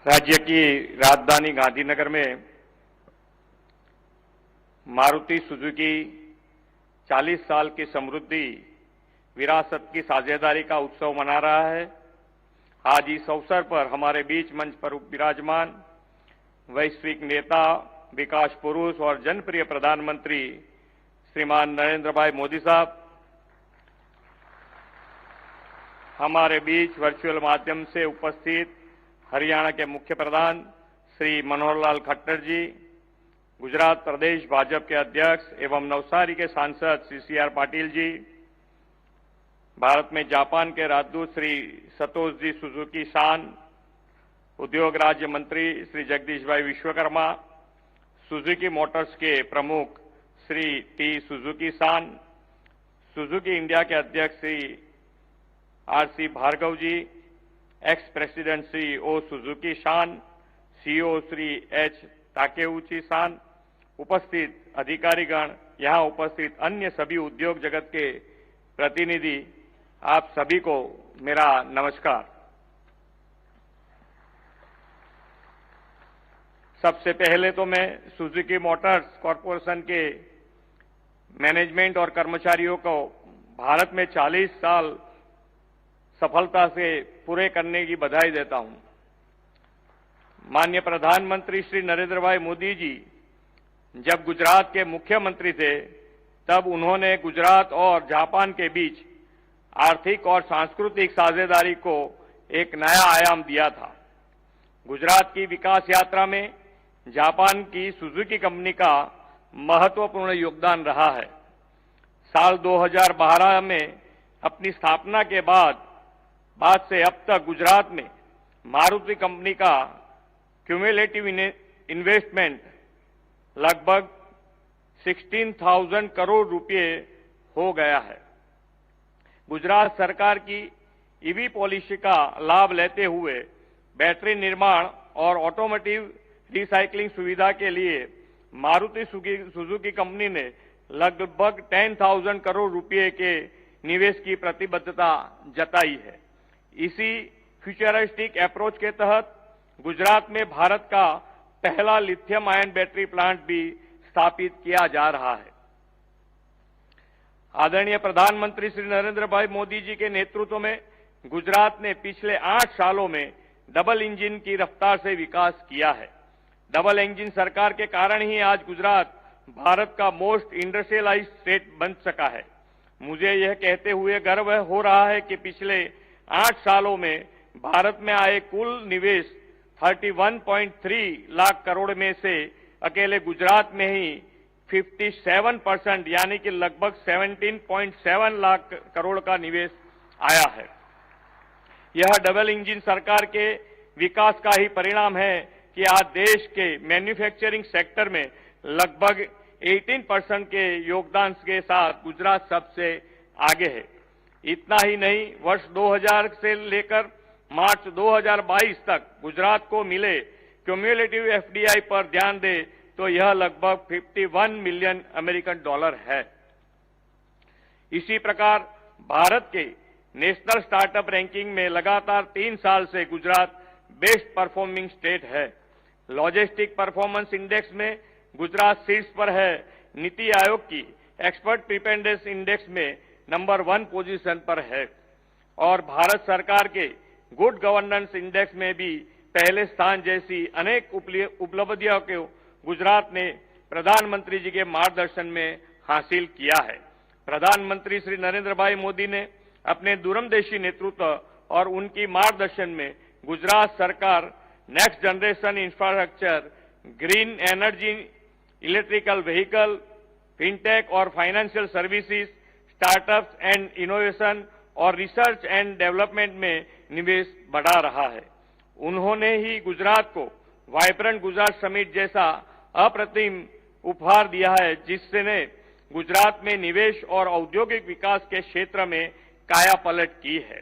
राज्य की राजधानी गांधीनगर में मारुति सुजुकी 40 साल की समृद्धि विरासत की साझेदारी का उत्सव मना रहा है। आज इस अवसर पर हमारे बीच मंच पर विराजमान वैश्विक नेता, विकास पुरुष और जनप्रिय प्रधानमंत्री श्रीमान नरेंद्र भाई मोदी साहब, हमारे बीच वर्चुअल माध्यम से उपस्थित हरियाणा के मुख्य प्रधान श्री मनोहर लाल खट्टर जी, गुजरात प्रदेश भाजपा के अध्यक्ष एवं नवसारी के सांसद श्री सी.आर. पाटिल जी, भारत में जापान के राजदूत श्री सतोषजी सुजुकी सान, उद्योग राज्य मंत्री श्री जगदीश भाई विश्वकर्मा, सुजुकी मोटर्स के प्रमुख श्री टी सुजुकी सान, सुजुकी इंडिया के अध्यक्ष श्री आर.सी. भार्गव जी, एक्स प्रेसिडेंट श्री ओ सुजुकी सान, सीईओ श्री एच ताकेउची सान, उपस्थित अधिकारीगण, यहां उपस्थित अन्य सभी उद्योग जगत के प्रतिनिधि, आप सभी को मेरा नमस्कार। सबसे पहले तो मैं सुजुकी मोटर्स कॉरपोरेशन के मैनेजमेंट और कर्मचारियों को भारत में 40 साल सफलता से पूरे करने की बधाई देता हूं। माननीय प्रधानमंत्री श्री नरेंद्र भाई मोदी जी जब गुजरात के मुख्यमंत्री थे, तब उन्होंने गुजरात और जापान के बीच आर्थिक और सांस्कृतिक साझेदारी को एक नया आयाम दिया था। गुजरात की विकास यात्रा में जापान की सुजुकी कंपनी का महत्वपूर्ण योगदान रहा है। साल 2012 में अपनी स्थापना के बाद से अब तक गुजरात में मारुति कंपनी का क्यूमुलेटिव इन्वेस्टमेंट लगभग 16,000 करोड़ रुपए हो गया है। गुजरात सरकार की ईवी पॉलिसी का लाभ लेते हुए बैटरी निर्माण और ऑटोमोटिव रिसाइकलिंग सुविधा के लिए मारुति सुजुकी कंपनी ने लगभग 10,000 करोड़ रुपए के निवेश की प्रतिबद्धता जताई है। इसी फ्यूचरिस्टिक अप्रोच के तहत गुजरात में भारत का पहला लिथियम आयन बैटरी प्लांट भी स्थापित किया जा रहा है। आदरणीय प्रधानमंत्री श्री नरेंद्र भाई मोदी जी के नेतृत्व में गुजरात ने पिछले 8 सालों में डबल इंजन की रफ्तार से विकास किया है। डबल इंजन सरकार के कारण ही आज गुजरात भारत का मोस्ट इंडस्ट्रियलाइज्ड स्टेट बन सका है। मुझे यह कहते हुए गर्व हो रहा है कि पिछले 8 सालों में भारत में आए कुल निवेश 31.3 लाख करोड़ में से अकेले गुजरात में ही 57% यानी कि लगभग 17.7 लाख करोड़ का निवेश आया है। यह डबल इंजन सरकार के विकास का ही परिणाम है कि आज देश के मैन्युफैक्चरिंग सेक्टर में लगभग 18% के योगदान के साथ गुजरात सबसे आगे है। इतना ही नहीं, वर्ष 2000 से लेकर मार्च 2022 तक गुजरात को मिले क्यूमुलेटिव एफडीआई पर ध्यान दे तो यह लगभग 51 मिलियन अमेरिकन डॉलर है। इसी प्रकार भारत के नेशनल स्टार्टअप रैंकिंग में लगातार 3 साल से गुजरात बेस्ट परफॉर्मिंग स्टेट है। लॉजिस्टिक परफॉर्मेंस इंडेक्स में गुजरात शीर्ष पर है। नीति आयोग की एक्सपर्ट प्रिपेयर्डनेस इंडेक्स में नंबर 1 पोजीशन पर है और भारत सरकार के गुड गवर्नेंस इंडेक्स में भी पहले स्थान जैसी अनेक उपलब्धियों को गुजरात ने प्रधानमंत्री जी के मार्गदर्शन में हासिल किया है। प्रधानमंत्री श्री नरेंद्र भाई मोदी ने अपने दूरंदेशी नेतृत्व और उनकी मार्गदर्शन में गुजरात सरकार next generation infrastructure, green energy, electrical vehicle, fintech और financial services, startups and innovation और रिसर्च एंड डेवलपमेंट में निवेश बढ़ा रहा है। उन्होंने ही गुजरात को वाइब्रेंट गुजरात समिट जैसा अप्रतिम उपहार दिया है, जिसने गुजरात में निवेश और औद्योगिक विकास के क्षेत्र में काया पलट की है।